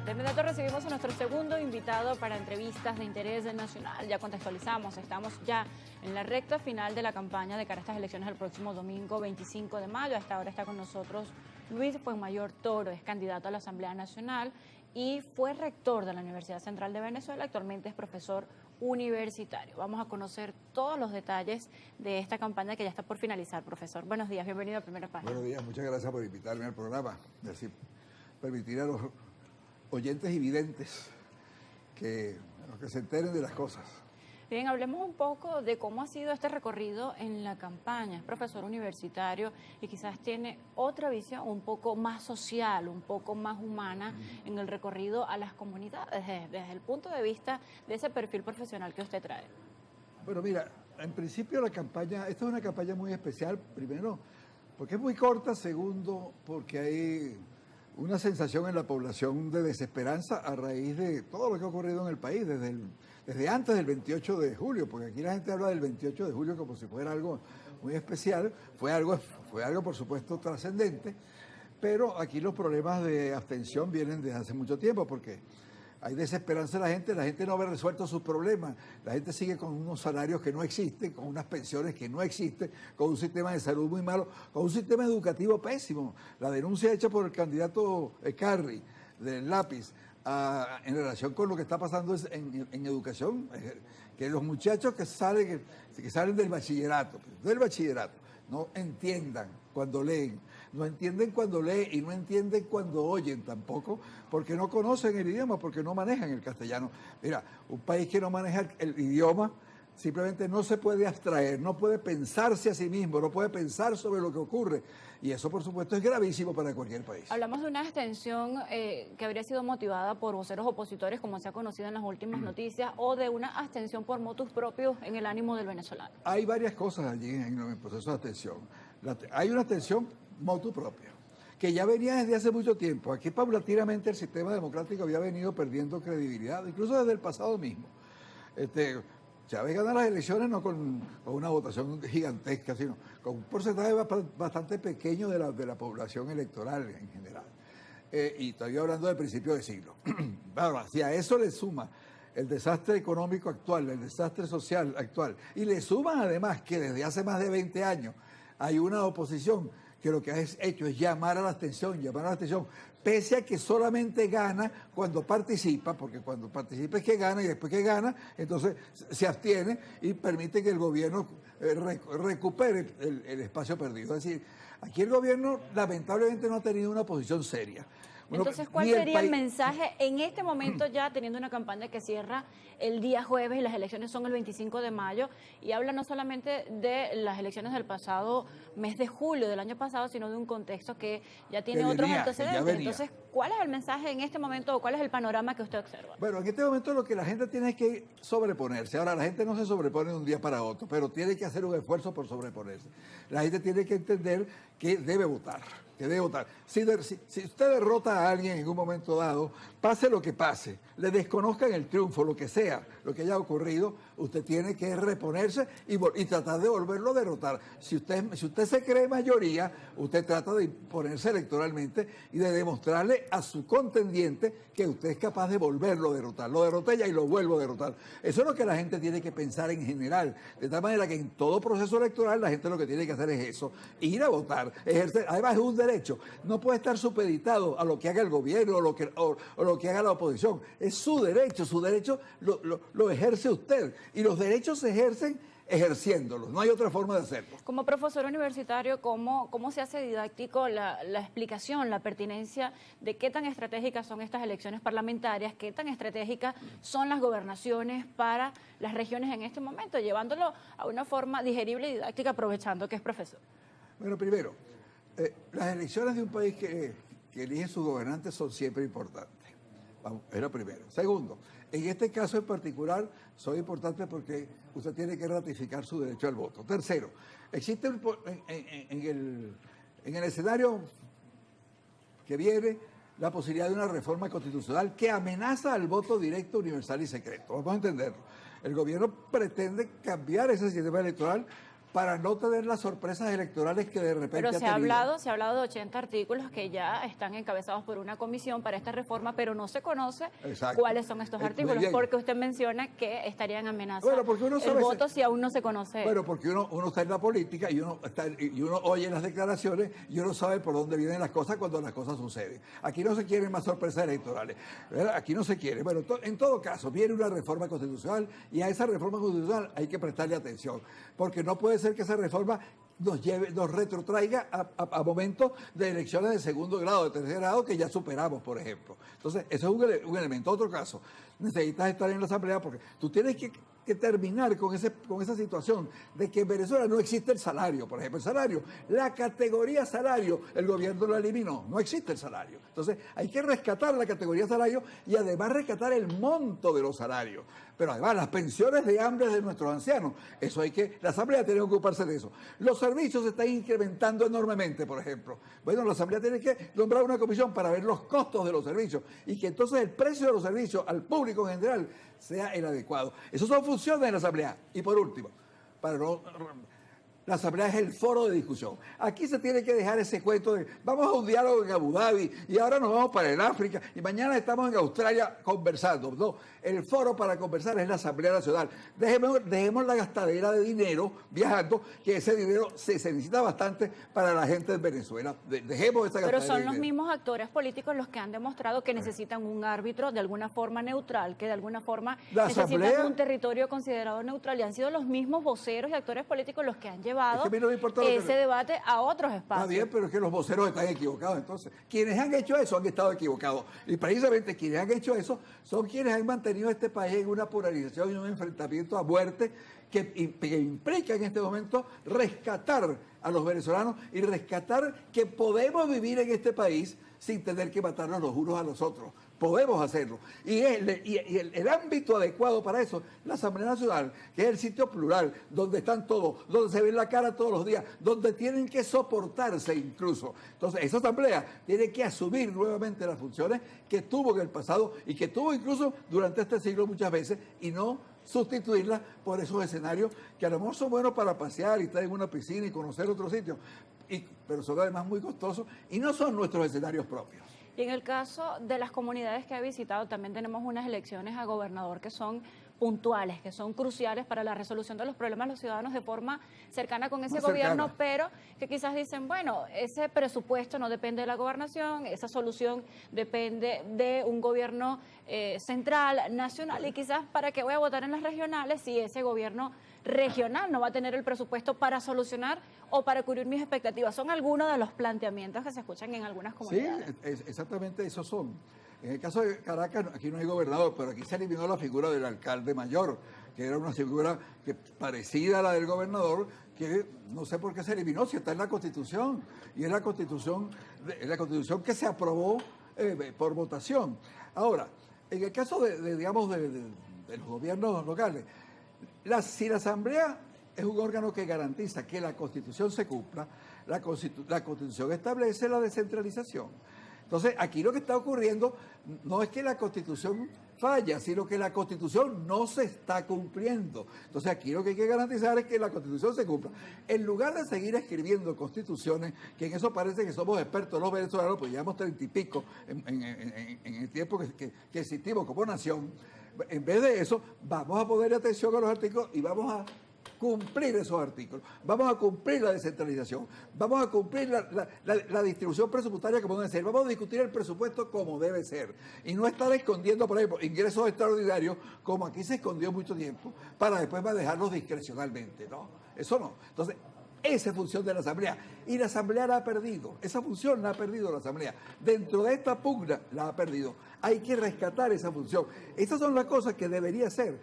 De inmediato recibimos a nuestro segundo invitado para entrevistas de interés nacional. Ya contextualizamos, estamos ya en la recta final de la campaña de cara a estas elecciones el próximo domingo 25 de mayo. Hasta ahora está con nosotros Luis Fuenmayor Toro, es candidato a la Asamblea Nacional y fue rector de la Universidad Central de Venezuela, actualmente es profesor universitario. Vamos a conocer todos los detalles de esta campaña que ya está por finalizar, profesor. Buenos días, bienvenido a Primera Página. Buenos días, muchas gracias por invitarme al programa. Así permitir a los oyentes y videntes que se enteren de las cosas. Bien, hablemos un poco de cómo ha sido este recorrido en la campaña. Es profesor universitario y quizás tiene otra visión un poco más social, un poco más humana en el recorrido a las comunidades, desde el punto de vista de ese perfil profesional que usted trae. Bueno, mira, en principio la campaña, esta es una campaña muy especial, primero, porque es muy corta, segundo, porque hay una sensación en la población de desesperanza a raíz de todo lo que ha ocurrido en el país desde antes del 28 de julio, porque aquí la gente habla del 28 de julio como si fuera algo muy especial, fue algo por supuesto trascendente, pero aquí los problemas de abstención vienen desde hace mucho tiempo, porque hay desesperanza en la gente no ve resuelto sus problemas, la gente sigue con unos salarios que no existen, con unas pensiones que no existen, con un sistema de salud muy malo, con un sistema educativo pésimo. La denuncia hecha por el candidato Carri del Lápiz en relación con lo que está pasando en educación, que los muchachos que salen del bachillerato no entiendan cuando leen, no entienden cuando leen y no entienden cuando oyen tampoco, porque no conocen el idioma, porque no manejan el castellano. Mira, un país que no maneja el idioma simplemente no se puede abstraer, no puede pensarse a sí mismo, no puede pensar sobre lo que ocurre. Y eso, por supuesto, es gravísimo para cualquier país. Hablamos de una abstención que habría sido motivada por voceros opositores, como se ha conocido en las últimas noticias, o de una abstención por motus propios en el ánimo del venezolano. Hay varias cosas allí en el proceso de abstención. Hay una abstención motu propio, que ya venía desde hace mucho tiempo. Aquí paulatinamente el sistema democrático había venido perdiendo credibilidad, incluso desde el pasado mismo. Chávez gana las elecciones no con una votación gigantesca, sino con un porcentaje bastante pequeño de la población electoral en general. Y estoy hablando de principio de siglo. Ahora, si a eso le suma el desastre económico actual, el desastre social actual, y le suman además que desde hace más de 20 años hay una oposición que lo que ha hecho es llamar a la abstención, pese a que solamente gana cuando participa, porque cuando participa es que gana y después que gana, entonces se abstiene y permite que el gobierno recupere el espacio perdido. Es decir, aquí el gobierno lamentablemente no ha tenido una posición seria. Entonces, ¿cuál sería el mensaje en este momento ya teniendo una campaña que cierra el día jueves y las elecciones son el 25 de mayo y habla no solamente de las elecciones del pasado mes de julio del año pasado, sino de un contexto que ya tiene otros antecedentes? Entonces, ¿cuál es el mensaje en este momento o cuál es el panorama que usted observa? Bueno, en este momento lo que la gente tiene es que sobreponerse. Ahora, la gente no se sobrepone de un día para otro, pero tiene que hacer un esfuerzo por sobreponerse. La gente tiene que entender que debe votar. Si usted derrota a alguien en un momento dado, pase lo que pase, le desconozcan el triunfo, lo que sea, lo que haya ocurrido, usted tiene que reponerse y tratar de volverlo a derrotar. Si usted se cree mayoría, usted trata de imponerse electoralmente y de demostrarle a su contendiente que usted es capaz de volverlo a derrotar. Lo derroté ya y lo vuelvo a derrotar. Eso es lo que la gente tiene que pensar en general. De tal manera que en todo proceso electoral la gente lo que tiene que hacer es eso, ir a votar, ejercer. Además es un derecho, no puede estar supeditado a lo que haga el gobierno o lo que haga la oposición. Es su derecho lo ejerce usted y los derechos se ejercen ejerciéndolos, no hay otra forma de hacerlo. Como profesor universitario, ¿cómo se hace didáctico la explicación, la pertinencia de qué tan estratégicas son estas elecciones parlamentarias, qué tan estratégicas son las gobernaciones para las regiones en este momento, llevándolo a una forma digerible y didáctica, aprovechando que es profesor? Bueno, primero, las elecciones de un país que elige sus gobernantes son siempre importantes. Vamos, es lo primero. Segundo, en este caso en particular son importantes porque usted tiene que ratificar su derecho al voto. Tercero, existe en el escenario que viene la posibilidad de una reforma constitucional que amenaza al voto directo, universal y secreto. Vamos a entenderlo. El gobierno pretende cambiar ese sistema electoral para no tener las sorpresas electorales que de repente Pero ha se ha tenido. hablado de 80 artículos que ya están encabezados por una comisión para esta reforma, pero no se conoce Exacto. cuáles son estos Muy artículos, bien. porque usted menciona que estarían amenazando Bueno, porque uno el sabe voto si aún no se conoce. Bueno, porque uno está en la política y uno oye las declaraciones y uno sabe por dónde vienen las cosas cuando las cosas suceden. Aquí no se quieren más sorpresas electorales, ¿verdad? Aquí no se quiere. Bueno, en todo caso, viene una reforma constitucional y a esa reforma constitucional hay que prestarle atención, porque no puede ser que esa reforma nos retrotraiga a momentos de elecciones de segundo grado, de tercer grado, que ya superamos, por ejemplo. Entonces, eso es un elemento. Otro caso, necesitas estar en la Asamblea porque tú tienes que terminar con esa situación de que en Venezuela no existe el salario, por ejemplo, el salario, la categoría salario, el gobierno lo eliminó, no existe el salario. Entonces, hay que rescatar la categoría salario y además rescatar el monto de los salarios. Pero además, las pensiones de hambre de nuestros ancianos, la Asamblea tiene que ocuparse de eso. Los servicios se están incrementando enormemente, por ejemplo. Bueno, la Asamblea tiene que nombrar una comisión para ver los costos de los servicios y que entonces el precio de los servicios al público en general sea el adecuado. Esas son funciones de la Asamblea. Y por último, la Asamblea es el foro de discusión. Aquí se tiene que dejar ese cuento de vamos a un diálogo en Abu Dhabi y ahora nos vamos para el África y mañana estamos en Australia conversando. No, el foro para conversar es la Asamblea Nacional. Dejemos la gastadera de dinero viajando, que ese dinero se necesita bastante para la gente de Venezuela. Dejemos esa gastadera. Pero son de los dinero. mismos actores políticos los que han demostrado que necesitan un árbitro de alguna forma neutral, que de alguna forma La necesitan Asamblea- un territorio considerado neutral, y han sido los mismos voceros y actores políticos los que han llevado Es que a mí no me importa lo que- ese debate a otros Está espacios. bien, pero es que los voceros están equivocados. Entonces, quienes han hecho eso han estado equivocados. Y precisamente quienes han hecho eso son quienes han mantenido este país en una polarización y un enfrentamiento a muerte que implica en este momento rescatar a los venezolanos y rescatar que podemos vivir en este país sin tener que matarnos los unos a los otros. Podemos hacerlo. Y el ámbito adecuado para eso, la Asamblea Nacional, que es el sitio plural, donde están todos, donde se ven la cara todos los días, donde tienen que soportarse incluso. Entonces, esa Asamblea tiene que asumir nuevamente las funciones que tuvo en el pasado y que tuvo incluso durante este siglo muchas veces, y no sustituirla por esos escenarios que a lo mejor son buenos para pasear y estar en una piscina y conocer otros sitios, pero son además muy costosos y no son nuestros escenarios propios. Y en el caso de las comunidades que ha visitado, también tenemos unas elecciones a gobernador que son puntuales, que son cruciales para la resolución de los problemas de los ciudadanos de forma cercana con ese Más gobierno, cercana. pero que quizás dicen, bueno, ese presupuesto no depende de la gobernación, esa solución depende de un gobierno central, nacional, y quizás para qué voy a votar en las regionales si ese gobierno regional no va a tener el presupuesto para solucionar o para cubrir mis expectativas. Son algunos de los planteamientos que se escuchan en algunas comunidades. Sí, exactamente esos son. En el caso de Caracas, aquí no hay gobernador, pero aquí se eliminó la figura del alcalde mayor, que era una figura parecida a la del gobernador, que no sé por qué se eliminó, si está en la Constitución, y es la Constitución que se aprobó por votación. Ahora, en el caso de los gobiernos locales, si la Asamblea es un órgano que garantiza que la Constitución se cumpla, la Constitución establece la descentralización. Entonces, aquí lo que está ocurriendo no es que la Constitución falla, sino que la Constitución no se está cumpliendo. Entonces, aquí lo que hay que garantizar es que la Constitución se cumpla. En lugar de seguir escribiendo constituciones, que en eso parece que somos expertos los venezolanos, pues llevamos 30 y pico en el tiempo que existimos como nación, en vez de eso, vamos a poner atención a los artículos y vamos a cumplir esos artículos, vamos a cumplir la descentralización, vamos a cumplir la distribución presupuestaria como debe ser, vamos a discutir el presupuesto como debe ser y no estar escondiendo, por ejemplo, ingresos extraordinarios como aquí se escondió mucho tiempo para después manejarlos discrecionalmente, ¿no? Eso no. Entonces, esa es función de la Asamblea y la Asamblea la ha perdido, esa función la ha perdido la Asamblea. Dentro de esta pugna la ha perdido. Hay que rescatar esa función. Estas son las cosas que debería hacer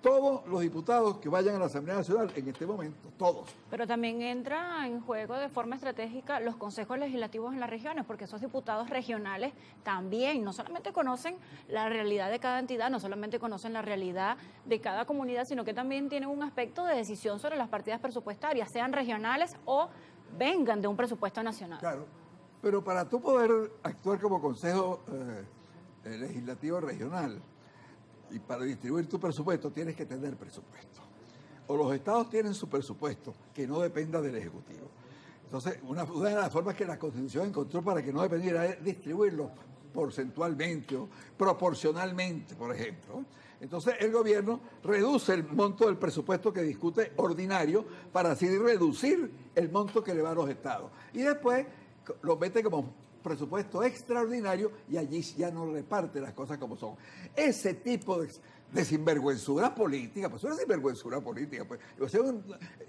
todos los diputados que vayan a la Asamblea Nacional en este momento, todos. Pero también entra en juego de forma estratégica los consejos legislativos en las regiones, porque esos diputados regionales también no solamente conocen la realidad de cada entidad, no solamente conocen la realidad de cada comunidad, sino que también tienen un aspecto de decisión sobre las partidas presupuestarias, sean regionales o vengan de un presupuesto nacional. Claro, pero para tú poder actuar como consejo legislativo regional, y para distribuir tu presupuesto tienes que tener presupuesto. o los estados tienen su presupuesto que no dependa del Ejecutivo. Entonces, una de las formas que la Constitución encontró para que no dependiera es distribuirlo porcentualmente o proporcionalmente, por ejemplo. Entonces, el gobierno reduce el monto del presupuesto que discute ordinario para así reducir el monto que le va a los estados. Y después lo mete como presupuesto extraordinario y allí ya no reparte las cosas como son. Ese tipo de sinvergüenzura política, pues una sinvergüenzura política, pues, o sea,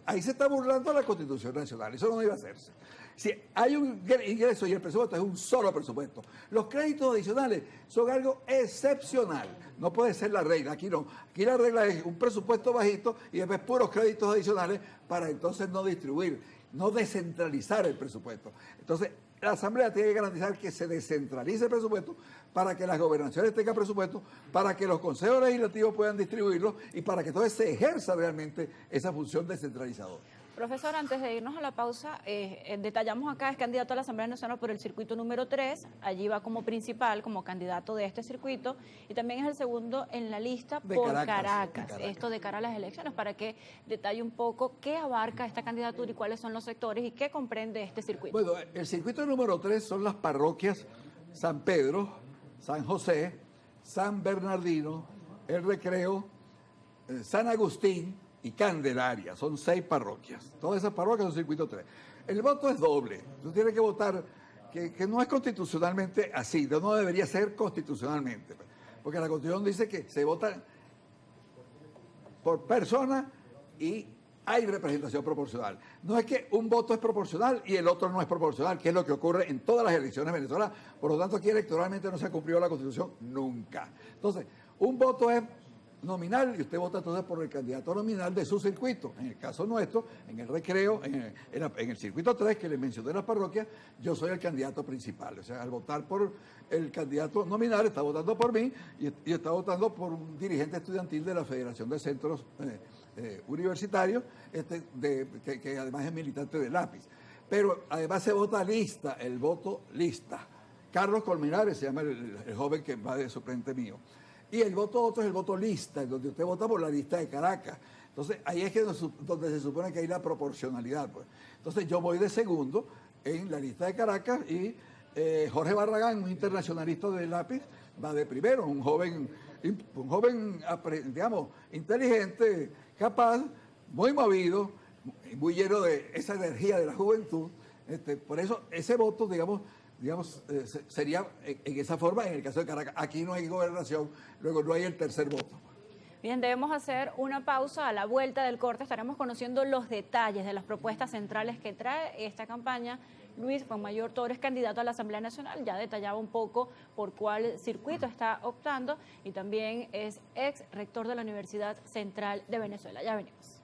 ahí se está burlando la Constitución Nacional, eso no iba a hacerse. Si hay un ingreso y el presupuesto es un solo presupuesto, los créditos adicionales son algo excepcional, no puede ser la regla, aquí no, aquí la regla es un presupuesto bajito y después puros créditos adicionales para entonces no distribuir, no descentralizar el presupuesto. Entonces, la Asamblea tiene que garantizar que se descentralice el presupuesto para que las gobernaciones tengan presupuesto, para que los consejos legislativos puedan distribuirlo y para que entonces se ejerza realmente esa función descentralizadora. Profesor, antes de irnos a la pausa, detallamos acá, es candidato a la Asamblea Nacional por el circuito número 3, allí va como principal, como candidato de este circuito, y también es el segundo en la lista por Caracas. Esto de cara a las elecciones, para que detalle un poco qué abarca esta candidatura y cuáles son los sectores y qué comprende este circuito. Bueno, el circuito número 3 son las parroquias San Pedro, San José, San Bernardino, El Recreo, San Agustín y Candelaria, son 6 parroquias. Todas esas parroquias son circuito 3. El voto es doble. Tú tienes que votar, que no es constitucionalmente así, no debería ser constitucionalmente, porque la Constitución dice que se vota por persona y hay representación proporcional. No es que un voto es proporcional y el otro no es proporcional, que es lo que ocurre en todas las elecciones venezolanas. Por lo tanto, aquí electoralmente no se ha cumplido la Constitución nunca. Entonces, un voto es nominal y usted vota entonces por el candidato nominal de su circuito. En el caso nuestro, en el Recreo, en el circuito 3 que le mencioné en las parroquias, yo soy el candidato principal. O sea, al votar por el candidato nominal, está votando por mí y está votando por un dirigente estudiantil de la Federación de Centros Universitarios, que además es militante de Lápiz. Pero además se vota lista, el voto lista. Carlos Colmenares se llama el joven que va de suplente mío. Y el voto otro es el voto lista, en donde usted vota por la lista de Caracas. Entonces, ahí es donde se supone que hay la proporcionalidad, pues. Entonces, yo voy de segundo en la lista de Caracas y Jorge Barragán, un internacionalista de Lápiz, va de primero, un joven, digamos, inteligente, capaz, muy movido, muy lleno de esa energía de la juventud. Por eso, ese voto, digamos, sería en esa forma en el caso de Caracas. Aquí no hay gobernación, luego no hay el tercer voto. Bien, debemos hacer una pausa. A la vuelta del corte estaremos conociendo los detalles de las propuestas centrales que trae esta campaña. Luis Fuenmayor Torres, candidato a la Asamblea Nacional, ya detallaba un poco por cuál circuito está optando y también es ex rector de la Universidad Central de Venezuela. Ya venimos.